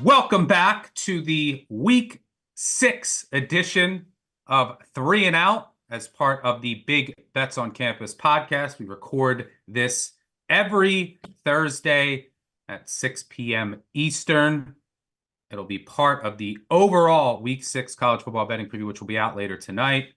Welcome back to the Week 6 edition of Three and Out as part of the Big Bets on Campus podcast. We record this every Thursday at 6 p.m. Eastern. It'll be part of the overall Week 6 college football betting preview, which will be out later tonight.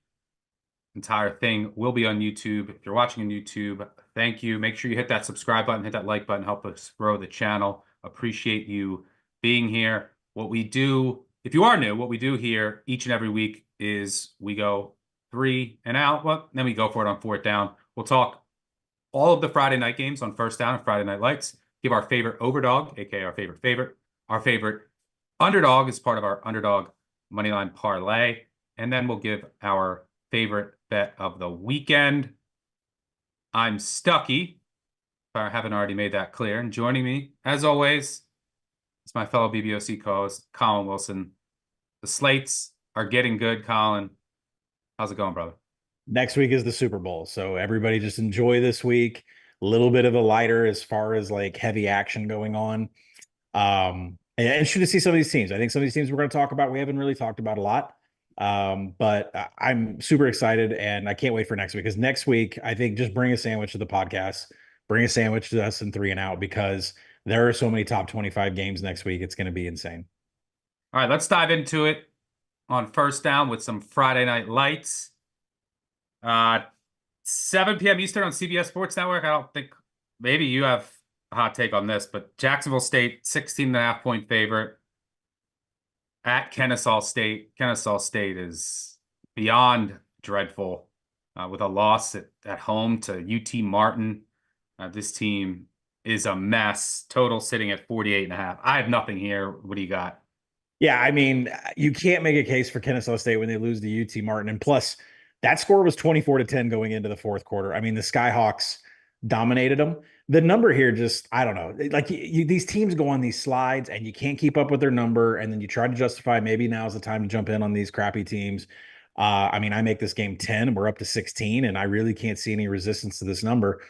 Entire thing will be on YouTube. If you're watching on YouTube, thank you. Make sure you hit that subscribe button, hit that like button, help us grow the channel. Appreciate you being here. What we do, if you are new, what we do here each and every week is we go three and out, well, then we go for it on fourth down. We'll talk all of the Friday night games on first down and Friday night lights, give our favorite overdog, aka our favorite underdog as part of our underdog moneyline parlay, and then we'll give our favorite bet of the weekend. I'm Stucky, if I haven't already made that clear, and joining me, as always, it's my fellow BBOC co-host, Colin Wilson. The slates are getting good, Colin. How's it going, brother? Next week is the Super Bowl, so everybody just enjoy this week. A little bit of a lighter as far as like heavy action going on. And interesting to see some of these teams. I think some of these teams we're going to talk about, we haven't really talked about a lot. But I'm super excited and I can't wait for next week, because next week, I think just bring a sandwich to the podcast, bring a sandwich to us in Three and Out, because there are so many top 25 games next week. It's going to be insane. All right, let's dive into it on first down with some Friday night lights. 7 p.m. Eastern on CBS Sports Network. I don't think, maybe you have a hot take on this, but Jacksonville State, 16.5-point favorite at Kennesaw State. Kennesaw State is beyond dreadful with a loss at home to UT Martin. This team is a mess. Total sitting at 48.5. I have nothing here. What do you got? Yeah, I mean, you can't make a case for Kennesaw State when they lose to UT Martin. And plus, that score was 24-10 going into the fourth quarter. I mean, the Skyhawks dominated them. The number here just, I don't know. Like these teams go on these slides and you can't keep up with their number. And then you try to justify maybe now's the time to jump in on these crappy teams. I mean, I make this game 10 and we're up to 16, and I really can't see any resistance to this number.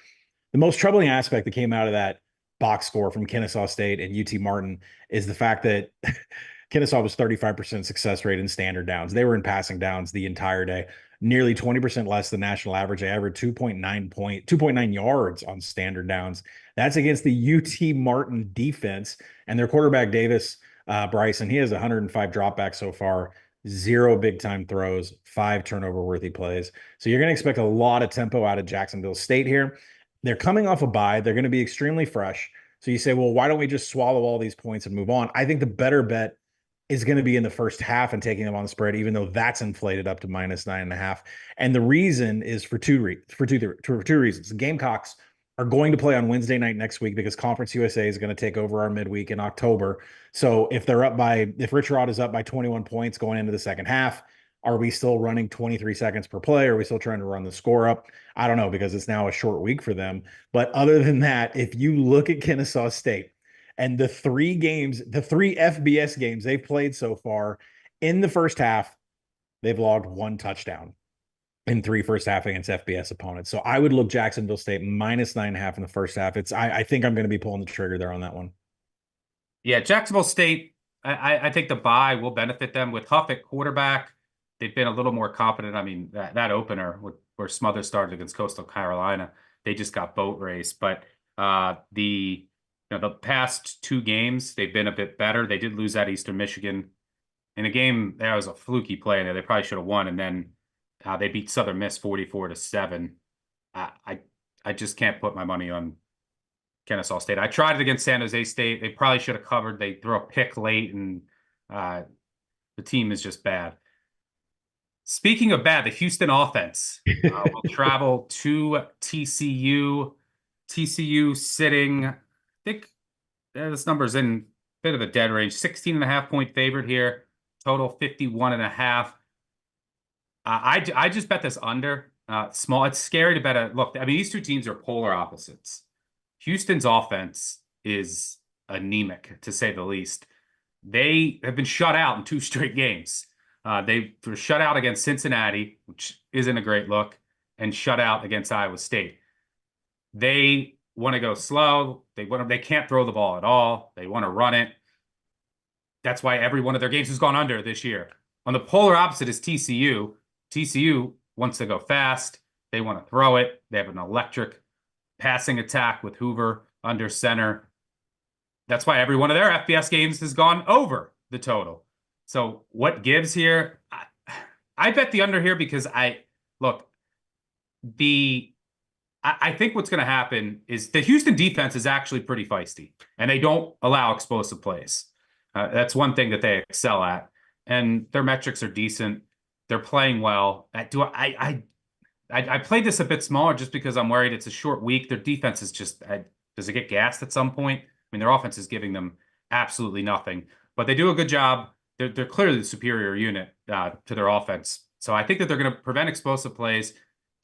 The most troubling aspect that came out of that box score from Kennesaw State and UT Martin is the fact that Kennesaw was 35% success rate in standard downs. They were in passing downs the entire day, nearly 20% less than national average. They averaged 2.9 yards on standard downs. That's against the UT Martin defense, and their quarterback Davis Bryson. He has 105 dropbacks so far, 0 big time throws, 5 turnover worthy plays. So you're going to expect a lot of tempo out of Jacksonville State here. They're coming off a bye. They're going to be extremely fresh. So you say, well, why don't we just swallow all these points and move on? I think the better bet is going to be in the first half and taking them on the spread, even though that's inflated up to -9.5. And the reason is for two reasons. The Gamecocks are going to play on Wednesday night next week because Conference USA is going to take over our midweek in October. So if Rich Rod is up by 21 points going into the second half, are we still running 23 seconds per play? Are we still trying to run the score up? I don't know, because it's now a short week for them. But other than that, if you look at Kennesaw State and the 3 FBS games they've played so far, in the first half, they've logged 1 touchdown in 3 first half against FBS opponents. So I would look Jacksonville State -9.5 in the first half. I think I'm going to be pulling the trigger there on that one. Yeah, Jacksonville State, I think the bye will benefit them with Huff at quarterback. They've been a little more confident. I mean, that opener where Smothers started against Coastal Carolina, they just got boat raced. But the past 2 games, they've been a bit better. They did lose at Eastern Michigan in a game that was a fluky play there. They probably should have won, and then they beat Southern Miss 44-7. I just can't put my money on Kennesaw State. I tried it against San Jose State. They probably should have covered. They threw a pick late, and the team is just bad. Speaking of bad, the Houston offense will travel to TCU. TCU sitting, I think this number's in a bit of a dead range. 16.5-point favorite here. Total 51.5. I just bet this under. Small. It's scary to bet a look. I mean, these two teams are polar opposites. Houston's offense is anemic, to say the least. They have been shut out in 2 straight games. They were shut out against Cincinnati, which isn't a great look, and shut out against Iowa State. They want to go slow. They can't throw the ball at all. They want to run it. that's why every one of their games has gone under this year. On the polar opposite is TCU. TCU wants to go fast. They want to throw it. They have an electric passing attack with Hoover under center. That's why every one of their FBS games has gone over the total. So what gives here? I bet the under here because look, I think what's going to happen is the Houston defense is actually pretty feisty, and they don't allow explosive plays. That's one thing that they excel at, and their metrics are decent. They're playing well. I played this a bit smaller just because I'm worried it's a short week. Their defense is just does it get gassed at some point? I mean, their offense is giving them absolutely nothing, but they do a good job. They're clearly the superior unit to their offense. So I think that they're going to prevent explosive plays.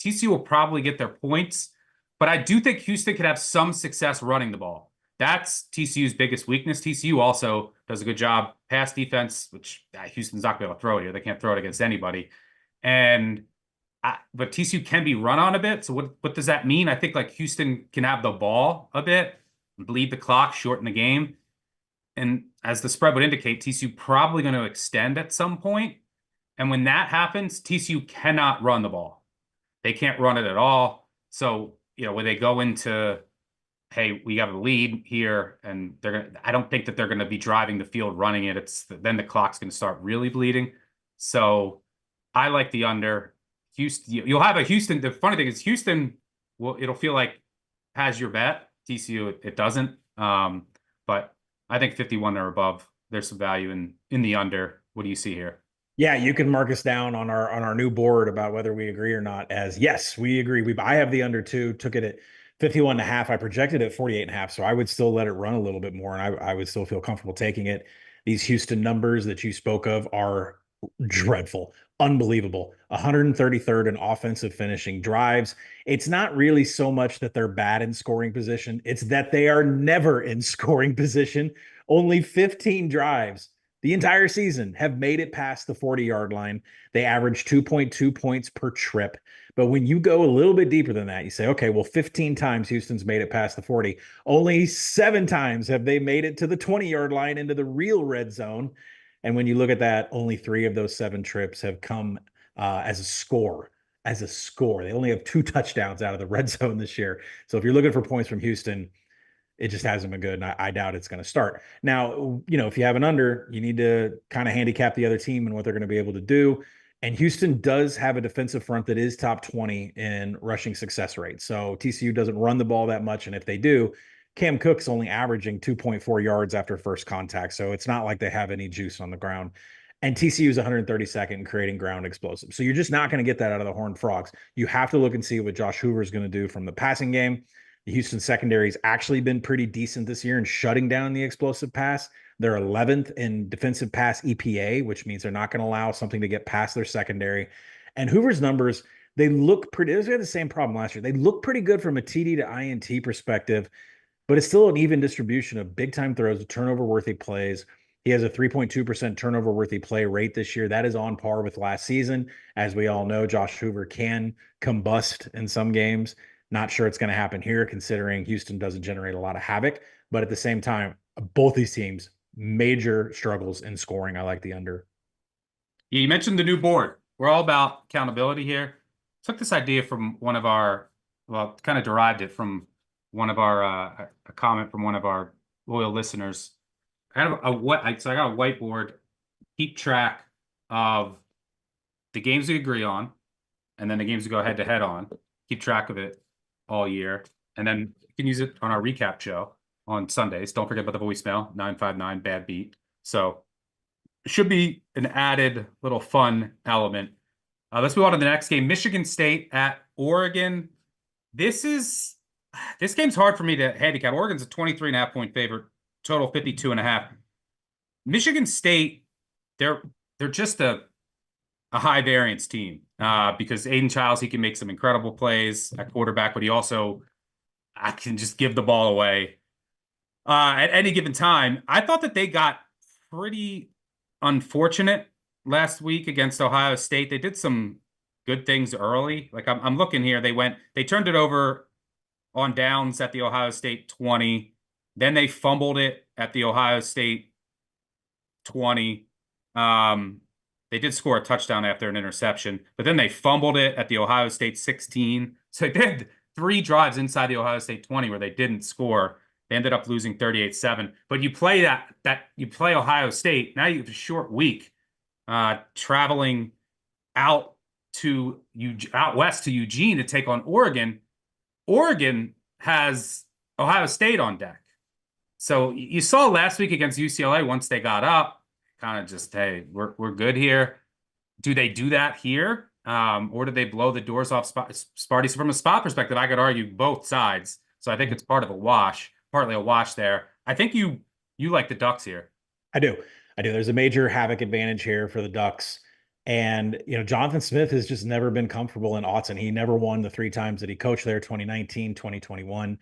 TCU will probably get their points, but I do think Houston could have some success running the ball. That's TCU's biggest weakness. TCU also does a good job pass defense, which Houston's not going to be able to throw it here. They can't throw it against anybody. But TCU can be run on a bit. So what does that mean? I think like Houston can have the ball a bit, bleed the clock, shorten the game. And as the spread would indicate, TCU probably going to extend at some point. And when that happens, TCU cannot run the ball. They can't run it at all. So, when they go into, hey, we got a lead here, and I don't think that they're going to be driving the field running it. Then the clock's going to start really bleeding. So I like the under. Houston, you'll have a Houston. The funny thing is Houston it'll feel like has your bet. TCU, it doesn't. But I think 51 or above, there's some value in the under. What do you see here? Yeah, you can mark us down on our new board about whether we agree or not as yes, we agree. I have the under two, took it at 51.5. I projected at 48.5. So I would still let it run a little bit more, and I would still feel comfortable taking it. These Houston numbers that you spoke of are dreadful, unbelievable. 133rd in offensive finishing drives. It's not really so much that they're bad in scoring position. It's that they are never in scoring position. Only 15 drives the entire season have made it past the 40-yard line. They average 2.2 points per trip. But when you go a little bit deeper than that, you say, okay, well, 15 times Houston's made it past the 40. Only 7 times have they made it to the 20-yard line into the real red zone. And when you look at that, only 3 of those 7 trips have come as a score. As a score. They only have 2 touchdowns out of the red zone this year. So if you're looking for points from Houston, it just hasn't been good, and I doubt it's going to start. Now, if you have an under, you need to kind of handicap the other team and what they're going to be able to do. And Houston does have a defensive front that is top 20 in rushing success rate. So TCU doesn't run the ball that much, and if they do, Cam Cook's only averaging 2.4 yards after first contact. So it's not like they have any juice on the ground. And TCU is 132nd in creating ground explosive. So you're just not going to get that out of the Horned Frogs. You have to look and see what Josh Hoover is going to do from the passing game. The Houston secondary has actually been pretty decent this year in shutting down the explosive pass. They're 11th in defensive pass EPA, which means they're not going to allow something to get past their secondary. And Hoover's numbers, they look pretty. They had the same problem last year. They look pretty good from a TD to INT perspective, but it's still an even distribution of big-time throws, turnover-worthy plays. He has a 3.2% turnover-worthy play rate this year. That is on par with last season. As we all know, Josh Hoover can combust in some games. Not sure it's going to happen here, considering Houston doesn't generate a lot of havoc. But at the same time, both these teams, major struggles in scoring. I like the under. Yeah, you mentioned the new board. We're all about accountability here. Took this idea from one of our, kind of derived it from one of our, a comment from one of our loyal listeners. So I got a whiteboard, keep track of the games we agree on, and then the games we go head to head on. Keep track of it all year, and then you can use it on our recap show on Sundays. Don't forget about the voicemail 959 bad beat. So it should be an added little fun element. Let's move on to the next game. Michigan State at Oregon. This game's hard for me to handicap. Oregon's a 23.5 point favorite, total 52.5. Michigan State, they're just a high variance team because Aiden Childs, he can make some incredible plays at quarterback, but he also can just give the ball away at any given time. I thought that they got pretty unfortunate last week against Ohio State. They did some good things early. Like I'm looking here. They turned it over on downs at the Ohio State 20. Then they fumbled it at the Ohio State 20. Um, they did score a touchdown after an interception, but then they fumbled it at the Ohio State 16. So they did 3 drives inside the Ohio State 20 where they didn't score. They ended up losing 38-7. But you play that you play Ohio State. Now you have a short week traveling out out west to Eugene to take on Oregon. Oregon has Ohio State on deck. So you saw last week against UCLA, once they got up, kind of just, hey, we're good here. Do they do that here? Or do they blow the doors off Sparty? So from a spot perspective, I could argue both sides. So I think it's part of a wash, partly a wash there. I think you like the Ducks here. I do. I do. There's a major havoc advantage here for the Ducks. And, Jonathan Smith has just never been comfortable in Autzen. He never won the 3 times that he coached there, 2019, 2021.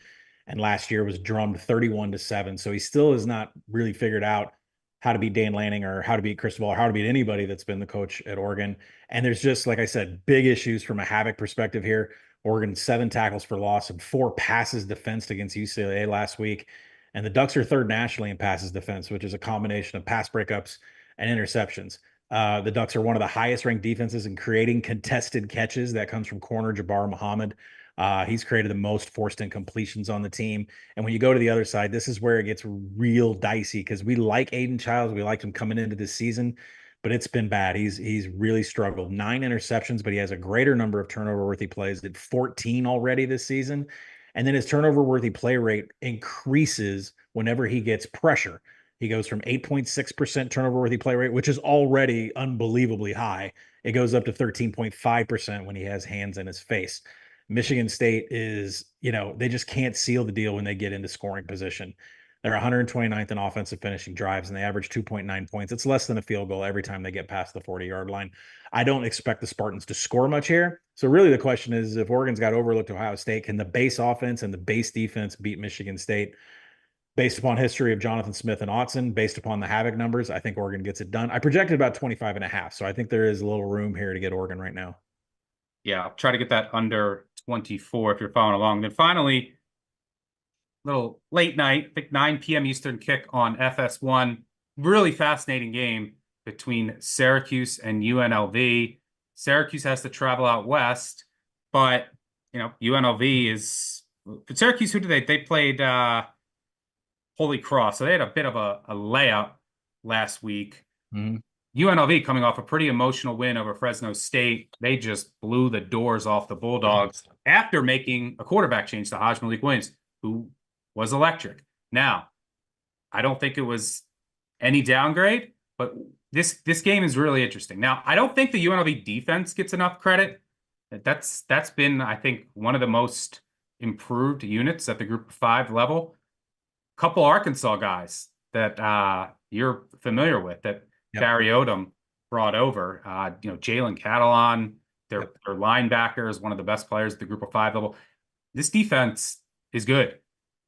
And last year was drummed 31-7. So he still has not really figured out how to beat Dan Lanning or how to beat Cristobal or how to beat anybody that's been the coach at Oregon. And there's just, like I said, big issues from a havoc perspective here. Oregon 7 tackles for loss and 4 passes defensed against UCLA last week. And the Ducks are third nationally in passes defense, which is a combination of pass breakups and interceptions. The Ducks are one of the highest ranked defenses in creating contested catches. That comes from corner Jabbar Muhammad. He's created the most forced incompletions on the team. And when you go to the other side, this is where it gets real dicey because we like Aiden Childs. We liked him coming into this season, but it's been bad. He's really struggled. 9 interceptions, but he has a greater number of turnover-worthy plays. Did 14 already this season. And then his turnover-worthy play rate increases whenever he gets pressure. He goes from 8.6% turnover-worthy play rate, which is already unbelievably high. It goes up to 13.5% when he has hands in his face. Michigan State is, they just can't seal the deal when they get into scoring position. They're 129th in offensive finishing drives, and they average 2.9 points. It's less than a field goal every time they get past the 40-yard line. I don't expect the Spartans to score much here. So really the question is, if Oregon's got overlooked Ohio State, can the base offense and the base defense beat Michigan State? Based upon history of Jonathan Smith and Autzen, based upon the havoc numbers, I think Oregon gets it done. I projected about 25.5, so I think there is a little room here to get Oregon right now. Yeah, I'll try to get that under 24 if you're following along. Then finally, little late night, I think 9 p.m. Eastern kick on FS1. Really fascinating game between Syracuse and UNLV. Syracuse has to travel out west, but UNLV is Syracuse. Who did they played Holy Cross, so they had a bit of a layup last week. Mm-hmm. UNLV coming off a pretty emotional win over Fresno State. They just blew the doors off the Bulldogs after making a quarterback change to Haj Malik Williams, who was electric. Now, I don't think it was any downgrade, but this game is really interesting. Now, I don't think the UNLV defense gets enough credit. That's been, I think, one of the most improved units at the Group of 5 level. Couple Arkansas guys that you're familiar with that Barry Odom brought over. Jalen Catalon, their linebacker is one of the best players at the Group of 5 level. This defense is good.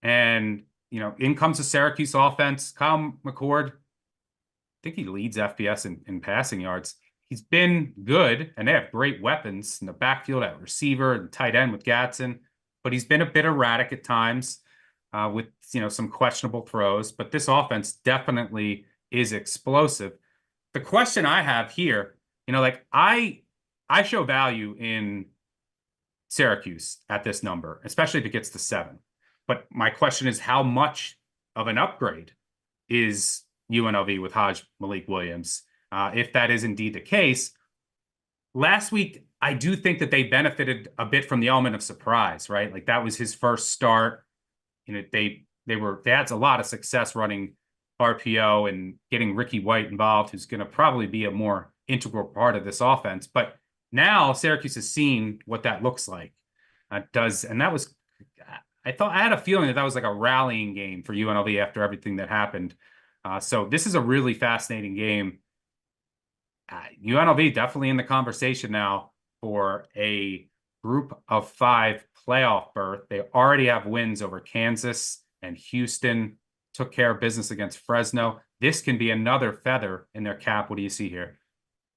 And, in comes the Syracuse offense. Kyle McCord, I think he leads FBS in passing yards. He's been good, and they have great weapons in the backfield at receiver and tight end with Gadsden. But he's been a bit erratic at times with, some questionable throws. But this offense definitely is explosive. The question I have here, I show value in Syracuse at this number, especially if it gets to 7. But my question is, how much of an upgrade is UNLV with Haj Malik Williams? If that is indeed the case, last week, I do think that they benefited a bit from the element of surprise, right? Like that was his first start. They had a lot of success running RPO and getting Ricky White involved, who's going to probably be a more integral part of this offense. But now Syracuse has seen what that looks like. I had a feeling that was like a rallying game for UNLV after everything that happened. So this is a really fascinating game. UNLV definitely in the conversation now for a Group of 5 playoff berth. They already have wins over Kansas and Houston. Took care of business against Fresno. This can be another feather in their cap. What do you see here?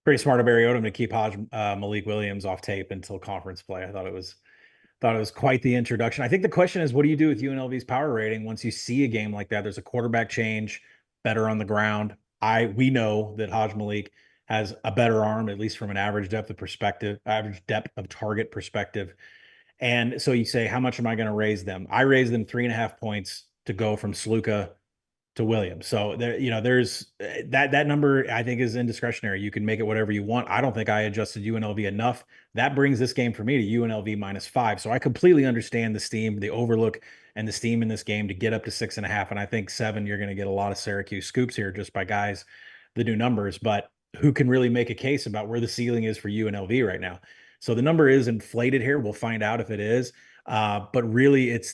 Pretty smart of Barry Odom to keep Haj Malik Williams off tape until conference play. I thought it was quite the introduction. I think the question is, what do you do with UNLV's power rating once you see a game like that? There's a quarterback change, better on the ground. We know that Haj Malik has a better arm, at least from an average depth of target perspective. And so you say, how much am I going to raise them? I raise them 3.5 points to go from Sluka to Williams. So there, there's that number I think is indiscretionary. You can make it whatever you want. I don't think I adjusted UNLV enough. That brings this game for me to UNLV -5. So I completely understand the steam, the overlook, and the steam in this game to get up to 6.5. And I think 7, you're going to get a lot of Syracuse scoops here just by guys that do numbers. But who can really make a case about where the ceiling is for UNLV right now? So the number is inflated here. We'll find out if it is. But really, it's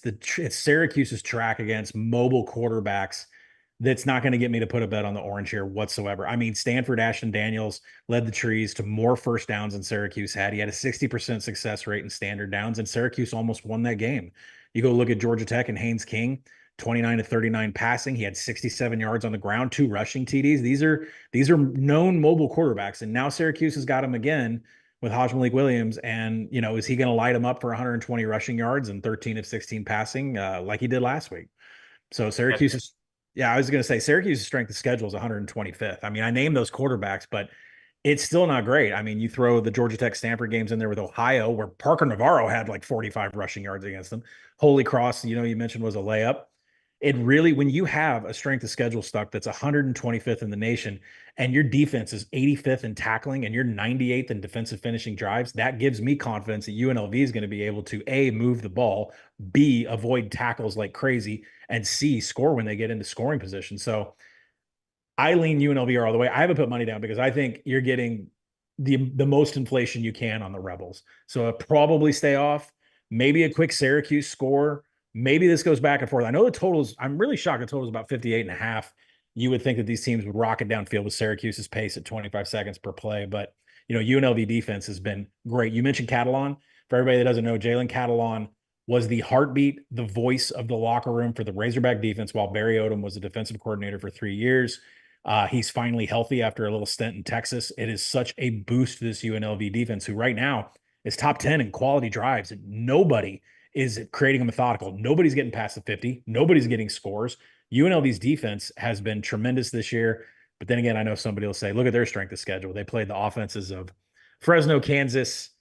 Syracuse's track against mobile quarterbacks that's not going to get me to put a bet on the orange here whatsoever. I mean, Stanford Ashton Daniels led the trees to more first downs than Syracuse had. He had a 60% success rate in standard downs, and Syracuse almost won that game. You go look at Georgia Tech and Haynes King, 29-39 passing. He had 67 yards on the ground, 2 rushing TDs. These are known mobile quarterbacks, and now Syracuse has got him again with Haj Malik Williams. And, is he going to light him up for 120 rushing yards and 13 of 16 passing like he did last week? So Syracuse is, I was going to say Syracuse's strength of schedule is 125th. I mean, I named those quarterbacks, but it's still not great. I mean, you throw the Georgia Tech Stanford games in there with Ohio, where Parker Navarro had like 45 rushing yards against them. Holy Cross, you mentioned, was a layup. It really, when you have a strength of schedule stuck that's 125th in the nation, and your defense is 85th in tackling and you're 98th in defensive finishing drives, that gives me confidence that UNLV is going to be able to A, move the ball, B, avoid tackles like crazy, and C, score when they get into scoring position. So I lean UNLV all the way. I haven't put money down because I think you're getting the most inflation you can on the Rebels. So I'll probably stay off. Maybe a quick Syracuse score. Maybe this goes back and forth. I know the totals, I'm really shocked the total is about 58.5. You would think that these teams would rocket downfield with Syracuse's pace at 25 seconds per play. But, UNLV defense has been great. You mentioned Catalon. For everybody that doesn't know, Jalen Catalon was the heartbeat, the voice of the locker room for the Razorback defense while Barry Odom was the defensive coordinator for 3 years. He's finally healthy after a little stint in Texas. It is such a boost to this UNLV defense, who right now is top 10 in quality drives. And nobody is creating a methodical. Nobody's getting past the 50. Nobody's getting scores. UNLV's defense has been tremendous this year. But then again, I know somebody will say, look at their strength of schedule. They played the offenses of Fresno, Kansas,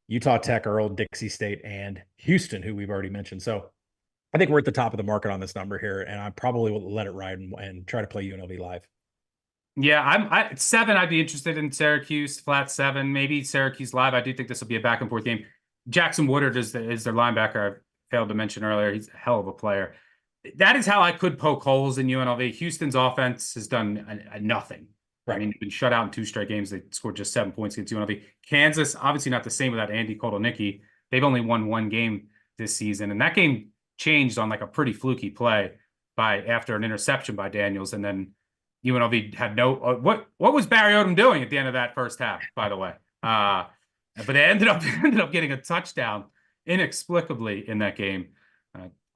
Utah Tech, Earl, Dixie State, and Houston, who we've already mentioned. So I think we're at the top of the market on this number here, and I probably will let it ride and try to play UNLV live. Yeah, 7. I'd be interested in Syracuse, flat 7, maybe Syracuse live. I do think this will be a back and forth game. Jackson Woodard is their linebacker. I failed to mention earlier. He's a hell of a player. That is how I could poke holes in UNLV. Houston's offense has done nothing. Right. I mean, they've been shut out in 2 straight games. They scored just 7 points against UNLV. Kansas, obviously not the same without Andy Kotelnicki. They've only won 1 game this season, and that game changed on like a pretty fluky play after an interception by Daniels, and then UNLV had no. What was Barry Odom doing at the end of that first half? By the way, but they ended up getting a touchdown inexplicably in that game.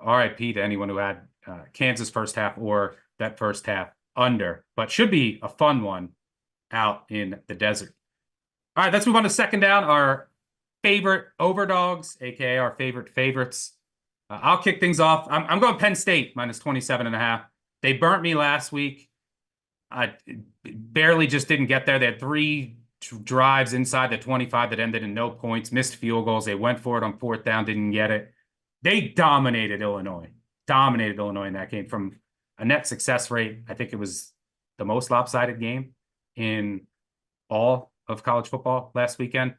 RIP to anyone who had Kansas first half or that first half under, but should be a fun one out in the desert. All right, let's move on to second down. Our favorite overdogs, aka our favorite favorites. I'll kick things off. I'm going Penn State -27.5. They burnt me last week. I barely just didn't get there. They had 3 drives inside the 25 that ended in no points, missed field goals. They went for it on 4th down, didn't get it. They dominated Illinois in that game from a net success rate. I think it was the most lopsided game in all of college football last weekend.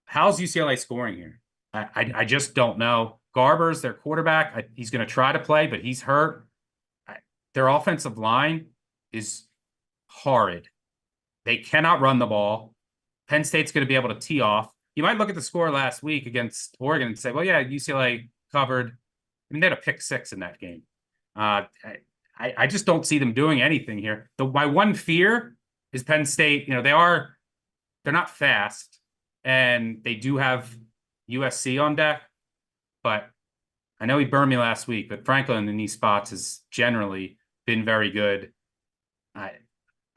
How's UCLA scoring here? I just don't know. Garber's their quarterback. He's going to try to play, but he's hurt. Their offensive line is horrid. They cannot run the ball. Penn State's going to be able to tee off. You might look at the score last week against Oregon and say, well, yeah, UCLA covered. I mean, they had a pick 6 in that game. I just don't see them doing anything here. My one fear is Penn State. They're not fast, and they do have USC on deck, but I know he burned me last week, but Franklin in these spots has generally been very good.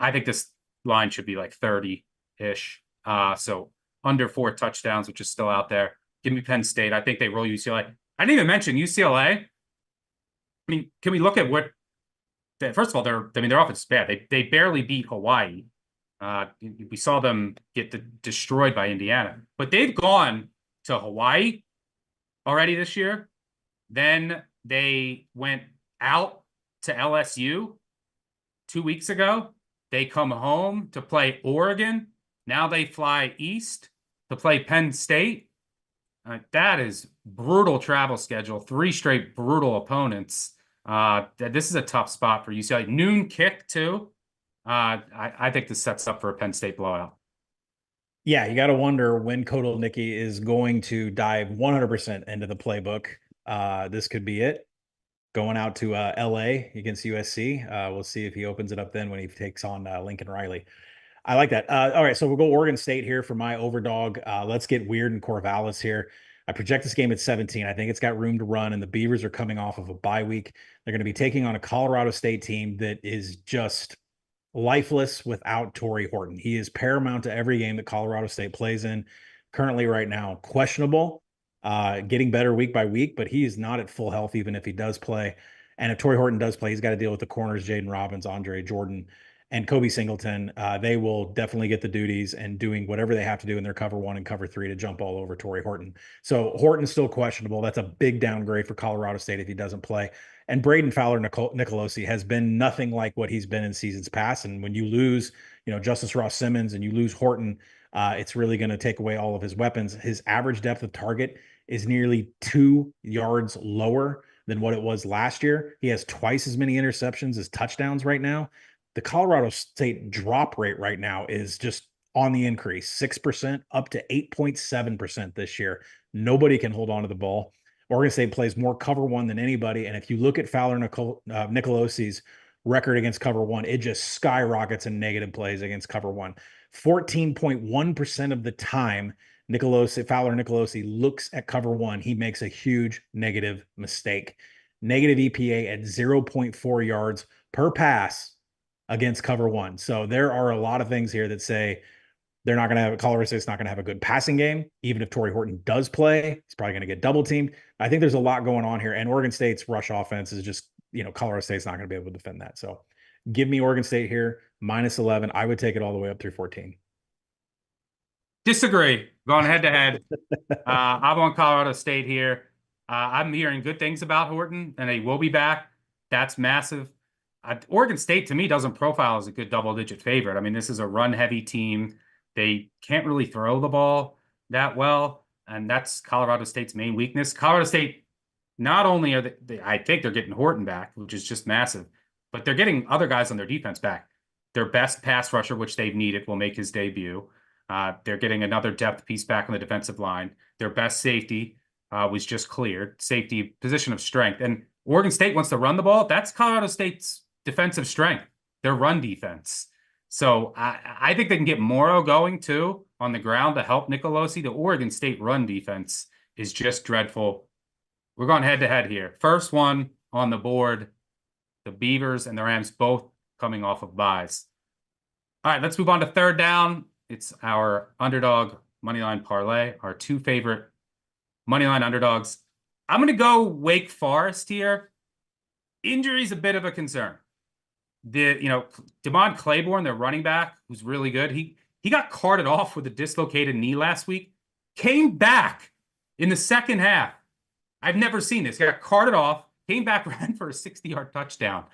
I think this line should be like 30-ish. So under 4 touchdowns, which is still out there. Give me Penn State. I think they roll UCLA. I didn't even mention UCLA. I mean, can we look at what first of all, their offense is bad. They barely beat Hawaii. We saw them get destroyed by Indiana, but they've gone to Hawaii already this year. Then they went out to LSU 2 weeks ago. They come home to play Oregon. Now they fly east to play Penn State. That is brutal travel schedule. 3 straight brutal opponents. This is a tough spot for UCLA. Noon kick too. I think this sets up for a Penn State blowout. Yeah, you got to wonder when Kotelnicki is going to dive 100% into the playbook. This could be it. Going out to LA against USC. We'll see if he opens it up then when he takes on Lincoln Riley. I like that. All right, so we'll go Oregon State here for my overdog. Let's get weird in Corvallis here. I project this game at 17. I think it's got room to run, and the Beavers are coming off of a bye week. They're going to be taking on a Colorado State team that is just lifeless without Torrey Horton. He is paramount to every game that Colorado State plays in. Currently, right now, questionable, getting better week by week, but he is not at full health even if he does play. And if Torrey Horton does play, he's got to deal with the corners, Jaden Robbins, Andre Jordan, and Kobe Singleton. They will definitely get the duties and doing whatever they have to do in their cover 1 and cover 3 to jump all over Torrey Horton. So Horton's still questionable. That's a big downgrade for Colorado State if he doesn't play. And Braden Fowler Nicolosi has been nothing like what he's been in seasons past. And when you lose, Justice Ross Simmons and you lose Horton, it's really going to take away all of his weapons. His average depth of target is nearly 2 yards lower than what it was last year. He has twice as many interceptions as touchdowns right now. The Colorado State drop rate right now is just on the increase, 6% up to 8.7% this year. Nobody can hold on to the ball. Oregon State plays more cover 1 than anybody. And if you look at Fowler Nicolosi's record against cover 1, it just skyrockets in negative plays against cover 1. 14.1% of the time Fowler Nicolosi looks at cover 1, he makes a huge negative mistake. Negative EPA at 0.4 yards per pass against cover 1. So there are a lot of things here that say they're not going to have, Colorado State's not going to have a good passing game. Even if Torrey Horton does play, he's probably going to get double teamed. I think there's a lot going on here. And Oregon State's rush offense is just, Colorado State's not going to be able to defend that. So give me Oregon State here, -11. I would take it all the way up through 14. Disagree. Going head to head. I'm on Colorado State here. I'm hearing good things about Horton, and they will be back. That's massive. Oregon State, to me, doesn't profile as a good double-digit favorite. I mean, this is a run-heavy team. They can't really throw the ball that well, and that's Colorado State's main weakness. Colorado State, not only are they I think they're getting Horton back, which is just massive, but they're getting other guys on their defense back. Their best pass rusher, which they've needed, will make his debut. They're getting another depth piece back on the defensive line. Their best safety was just cleared. Safety, position of strength. And Oregon State wants to run the ball. That's Colorado State's defensive strength, their run defense. So I think they can get Morrow going, too, on the ground to help Nicolosi. The Oregon State run defense is just dreadful. We're going head-to-head here. First one on the board, the Beavers and the Rams both coming off of byes. All right, let's move on to third down. It's our underdog moneyline parlay, our 2 favorite moneyline underdogs. I'm going to go Wake Forest here. Injury's a bit of a concern. Damon Claiborne, their running back, who's really good, he got carted off with a dislocated knee last week, came back in the second half. I've never seen this. He got carted off, came back, ran for a 60-yard touchdown.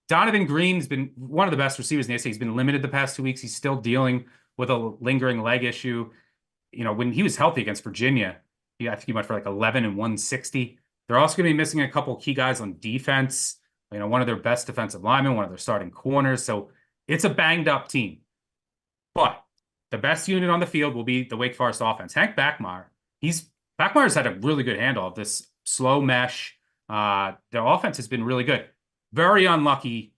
Donovan Green's been one of the best receivers in the SEC. He's been limited the past 2 weeks. He's still dealing with a lingering leg issue. When he was healthy against Virginia, I think he went for like 11 and 160. They're also going to be missing a couple key guys on defense. One of their best defensive linemen, one of their starting corners. So it's a banged up team. But the best unit on the field will be the Wake Forest offense. Hank Backmeyer. Backmeyer's had a really good handle of this slow mesh. Their offense has been really good. Very unlucky.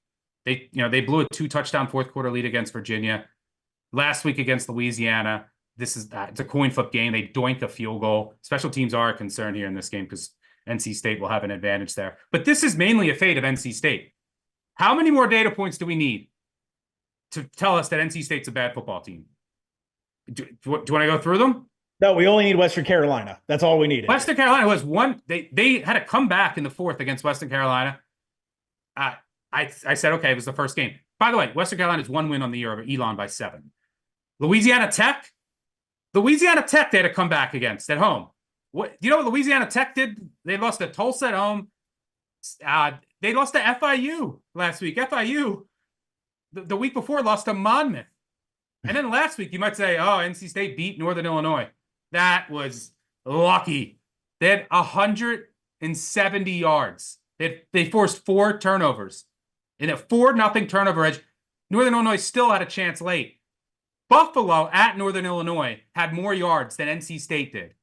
They blew a 2-touchdown fourth quarter lead against Virginia. Last week against Louisiana, it's a coin flip game. They doink a field goal. Special teams are a concern here in this game because NC State will have an advantage there. But this is mainly a fate of NC State. How many more data points do we need to tell us that NC State's a bad football team? Do you want to go through them? No, we only need Western Carolina. That's all we needed. Western Carolina was one. They had a comeback in the fourth against Western Carolina. I said, okay, it was the first game. By the way, Western Carolina's 1 win on the year over Elon by 7. Louisiana Tech, they had to come back against at home. What you know what Louisiana Tech did? They lost to Tulsa at home. They lost to FIU last week. FIU the week before lost to Monmouth. And then last week, you might say, oh, NC State beat Northern Illinois. That was lucky. They had 170 yards. They forced 4 turnovers. In a 4-0 turnover edge, Northern Illinois still had a chance late. Buffalo at Northern Illinois had more yards than NC State did.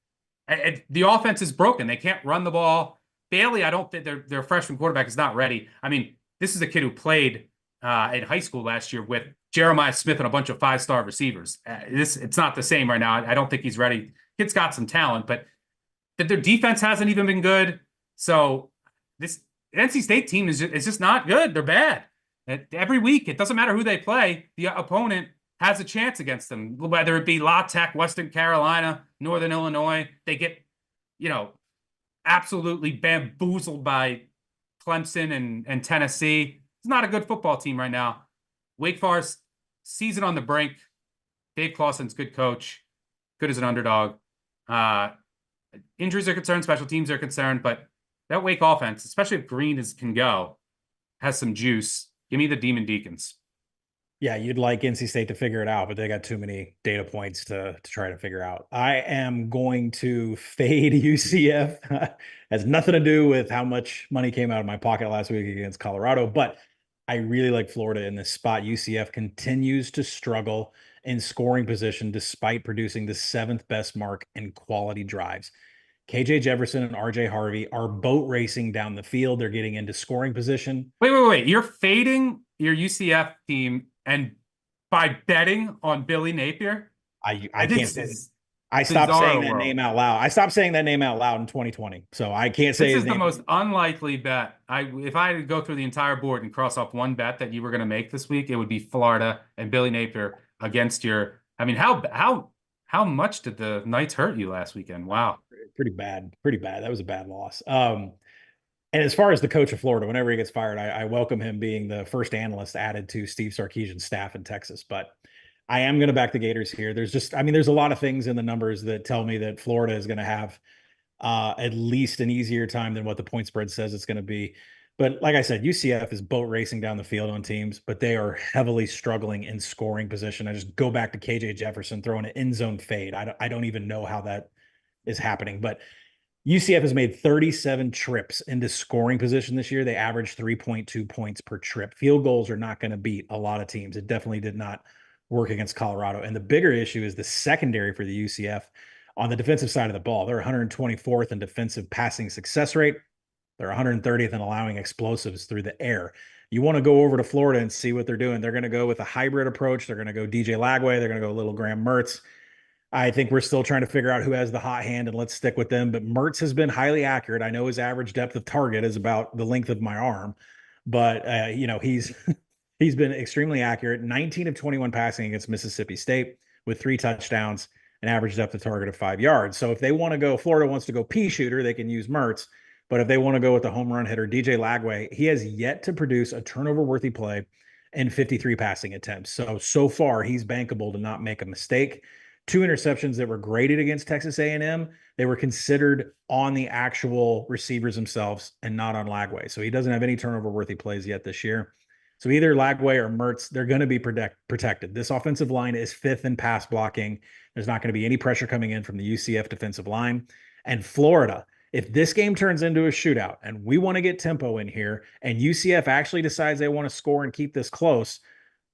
And the offense is broken. They can't run the ball. Bailey, I don't think their freshman quarterback is not ready. I mean, this is a kid who played in high school last year with Jeremiah Smith and a bunch of 5-star receivers. It's not the same right now. I don't think he's ready. Kid's got some talent, but their defense hasn't even been good. So this NC State team is just not good. They're bad. Every week, it doesn't matter who they play, the opponent has a chance against them, whether it be La Tech, Western Carolina, Northern Illinois. They get, absolutely bamboozled by Clemson and Tennessee. It's not a good football team right now. Wake Forest, season on the brink. Dave Clawson's good coach, good as an underdog. Injuries are concerned, special teams are concerned, but that Wake offense, especially if Green can go, has some juice. Give me the Demon Deacons. Yeah, you'd like NC State to figure it out, but they got too many data points to try to figure out. I am going to fade UCF. Has nothing to do with how much money came out of my pocket last week against Colorado, but I really like Florida in this spot. UCF continues to struggle in scoring position despite producing the 7th best mark in quality drives. KJ Jefferson and RJ Harvey are boat racing down the field. They're getting into scoring position. Wait. You're fading your UCF team and by betting on Billy Napier? I can't say it. I stopped saying that name out loud. I stopped saying that name out loud in 2020. So I can't say this is the most unlikely bet. If I had to go through the entire board and cross off one bet that you were going to make this week, it would be Florida and Billy Napier against your. I mean, how much did the Knights hurt you last weekend? Wow. Pretty bad. That was a bad loss. And as far as the coach of Florida, whenever he gets fired, I welcome him being the first analyst added to Steve Sarkisian's staff in Texas. But I am going to back the Gators here. There's a lot of things in the numbers that tell me that Florida is going to have at least an easier time than what the point spread says it's going to be. But like I said, UCF is boat racing down the field on teams, but they are heavily struggling in scoring position. I just go back to KJ Jefferson throwing an end zone fade. I don't even know how that is happening, but UCF has made 37 trips into scoring position this year. They average 3.2 points per trip. Field goals are not going to beat a lot of teams. It definitely did not work against Colorado. And the bigger issue is the secondary for the UCF on the defensive side of the ball. They're 124th in defensive passing success rate. They're 130th in allowing explosives through the air. You want to go over to Florida and see what they're doing. They're going to go with a hybrid approach. They're going to go DJ Lagway. They're going to go little Graham Mertz. I think we're still trying to figure out who has the hot hand, and let's stick with them. But Mertz has been highly accurate. I know his average depth of target is about the length of my arm, but he's been extremely accurate. 19 of 21 passing against Mississippi State with 3 touchdowns, an average depth of target of 5 yards. So if they want to go, Florida wants to go pea shooter, they can use Mertz. But if they want to go with the home run hitter, DJ Lagway, he has yet to produce a turnover-worthy play in 53 passing attempts. So far, he's bankable to not make a mistake. 2 interceptions that were graded against Texas A&M. They were considered on the actual receivers themselves and not on Lagway. So he doesn't have any turnover-worthy plays yet this year. So either Lagway or Mertz, they're going to be protected. This offensive line is 5th in pass blocking. There's not going to be any pressure coming in from the UCF defensive line. And Florida, if this game turns into a shootout and we want to get tempo in here and UCF actually decides they want to score and keep this close,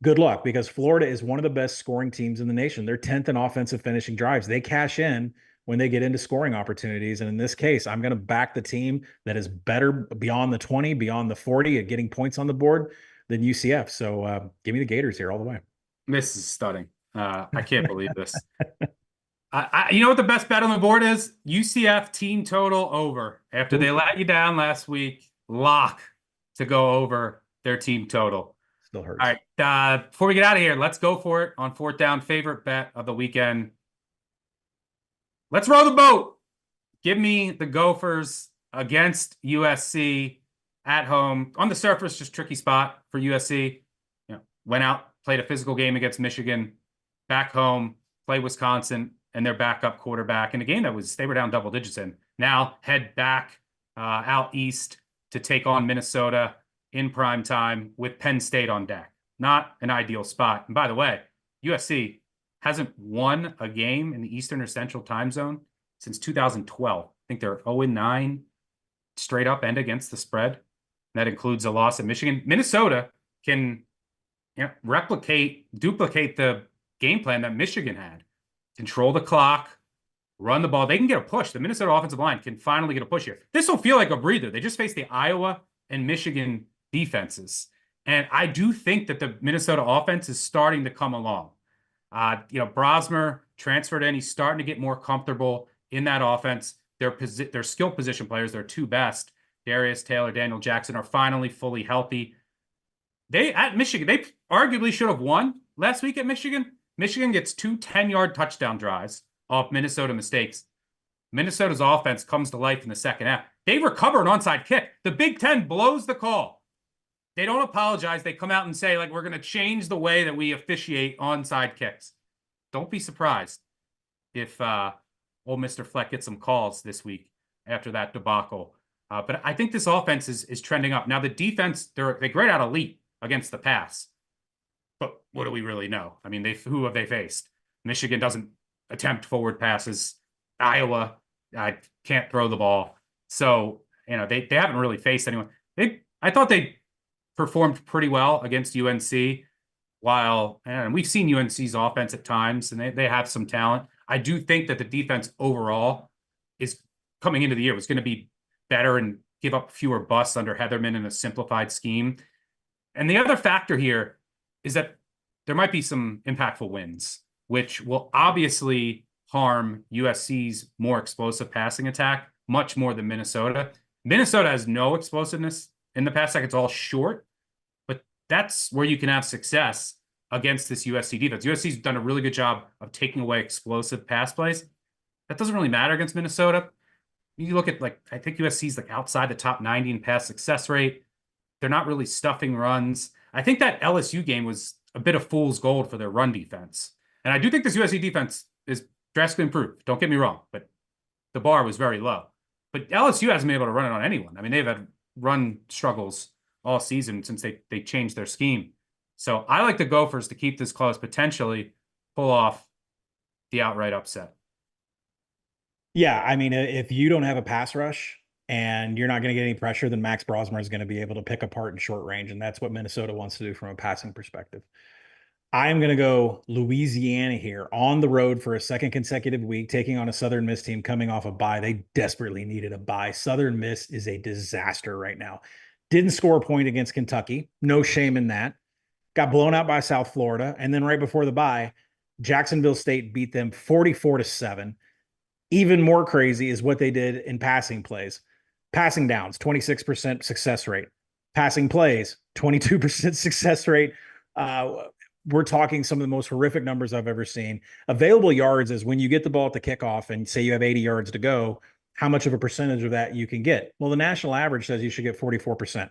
good luck, because Florida is one of the best scoring teams in the nation. They're 10th in offensive finishing drives. They cash in when they get into scoring opportunities. And in this case, I'm going to back the team that is better beyond the 20, beyond the 40 at getting points on the board than UCF. So give me the Gators here all the way. This is stunning. I can't believe this. You know what the best bet on the board is? UCF team total over. After they let you down last week, lock to go over their team total. Still hurts. All right. Before we get out of here, let's go for it on 4th down. Favorite bet of the weekend. Let's row the boat. Give me the Gophers against USC at home. On the surface, just tricky spot for USC. Went out, played a physical game against Michigan, back home, play Wisconsin, and their backup quarterback in a game that they were down double digits in. Now head back out east to take on Minnesota in prime time with Penn State on deck. Not an ideal spot. And by the way, USC hasn't won a game in the Eastern or Central time zone since 2012. I think they're 0-9 straight up and against the spread. That includes a loss at Michigan. Minnesota can duplicate the game plan that Michigan had. Control the clock, run the ball. They can get a push. The Minnesota offensive line can finally get a push here. This will feel like a breather. They just faced the Iowa and Michigan defenses. And I do think that the Minnesota offense is starting to come along. Brosmer transferred in. He's starting to get more comfortable in that offense. Their skill position players, their two best, Darius Taylor, Daniel Jackson, are finally fully healthy. At Michigan, they arguably should have won last week at Michigan. Michigan gets 2 10-yard touchdown drives off Minnesota mistakes. Minnesota's offense comes to life in the second half. They recover an onside kick. The Big Ten blows the call. They don't apologize. They come out and say, we're going to change the way that we officiate onside kicks. Don't be surprised if old Mr. Fleck gets some calls this week after that debacle. But I think this offense is trending up. Now, the defense, they grade out elite against the pass. But what do we really know? I mean, who have they faced? Michigan doesn't attempt forward passes. Iowa can't throw the ball. So, they haven't really faced anyone. I thought they performed pretty well against UNC, and we've seen UNC's offense at times, and they have some talent. I do think that the defense overall is coming into the year was going to be better and give up fewer busts under Heatherman in a simplified scheme. And the other factor here is that there might be some impactful wins, which will obviously harm USC's more explosive passing attack much more than Minnesota. Minnesota has no explosiveness in the pass attack. It's all short, but that's where you can have success against this USC defense. USC's done a really good job of taking away explosive pass plays. That doesn't really matter against Minnesota. You look at, I think USC's outside the top 90 in pass success rate. They're not really stuffing runs. I think that LSU game was a bit of fool's gold for their run defense. And I do think this USC defense is drastically improved. Don't get me wrong, but the bar was very low. But LSU hasn't been able to run it on anyone. I mean, they've had run struggles all season since they changed their scheme. So I like the Gophers to keep this close, potentially pull off the outright upset. Yeah, I mean, if you don't have a pass rush and you're not going to get any pressure, then Max Brosmer is going to be able to pick apart in short range, and that's what Minnesota wants to do from a passing perspective. I'm going to go Louisiana here on the road for a second consecutive week, taking on a Southern Miss team coming off a bye. They desperately needed a bye. Southern Miss is a disaster right now. Didn't score a point against Kentucky. No shame in that. Got blown out by South Florida. And then right before the bye, Jacksonville State beat them 44-7. Even more crazy is what they did in passing plays. Passing downs, 26% success rate. Passing plays, 22% success rate. We're talking some of the most horrific numbers I've ever seen. Available yards is when you get the ball at the kickoff and say you have 80 yards to go, how much of a percentage of that you can get. Well, the national average says you should get 44%.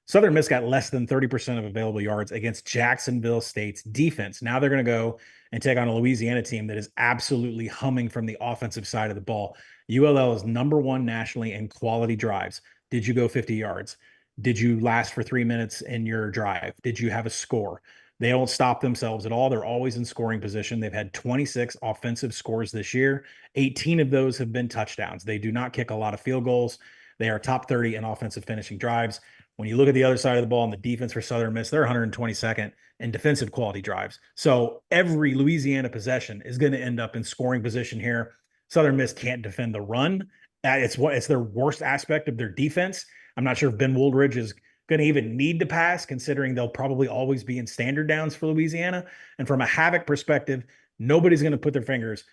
Southern Miss got less than 30% of available yards against Jacksonville State's defense. Now they're going to go and take on a Louisiana team that is absolutely humming from the offensive side of the ball. ULL is number one nationally in quality drives. Did you go 50 yards? Did you last for 3 minutes in your drive? Did you have a score? They don't stop themselves at all. They're always in scoring position. They've had 26 offensive scores this year. 18 of those have been touchdowns. They do not kick a lot of field goals. They are top 30 in offensive finishing drives. When you look at the other side of the ball and the defense for Southern Miss, they're 122nd in defensive quality drives. So every Louisiana possession is going to end up in scoring position here. Southern Miss can't defend the run. It's their worst aspect of their defense. I'm not sure if Ben Wooldridge is going to even need to pass, considering they'll probably always be in standard downs for Louisiana. And from a havoc perspective, nobody's going to put their fingers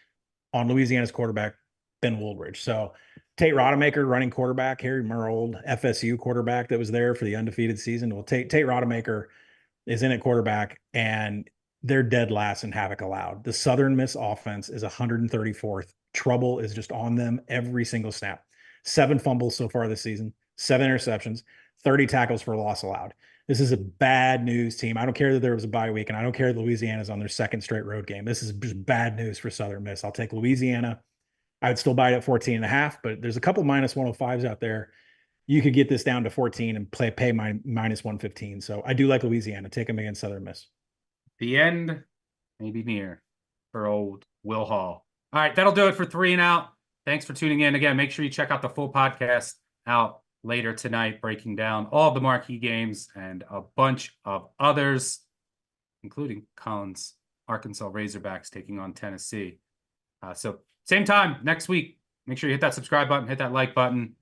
on Louisiana's quarterback, Ben Wooldridge. So Tate Rodemaker, running quarterback here, remember old FSU quarterback that was there for the undefeated season. Well, Tate Rodemaker is in at quarterback, and they're dead last in havoc allowed. The Southern Miss offense is 134th. Trouble is just on them every single snap. 7 fumbles so far this season, 7 interceptions, 30 tackles for loss allowed. This is a bad news team. I don't care that there was a bye week, and I don't care that Louisiana's on their second straight road game. This is just bad news for Southern Miss. I'll take Louisiana. I would still buy it at 14.5, but there's a couple minus 105s out there. You could get this down to 14 and pay my minus 115. So I do like Louisiana. Take them against Southern Miss. The end may be near for old Will Hall. All right, that'll do it for 3 and Out. Thanks for tuning in. Again, make sure you check out the full podcast out later tonight, breaking down all the marquee games and a bunch of others, including Colin's Arkansas Razorbacks taking on Tennessee. So same time next week. Make sure you hit that subscribe button, hit that like button,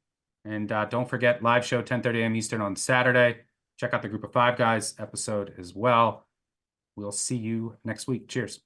and don't forget live show 10:30 a.m. Eastern on Saturday. Check out the Group of Five Guys episode as well. We'll see you next week. Cheers.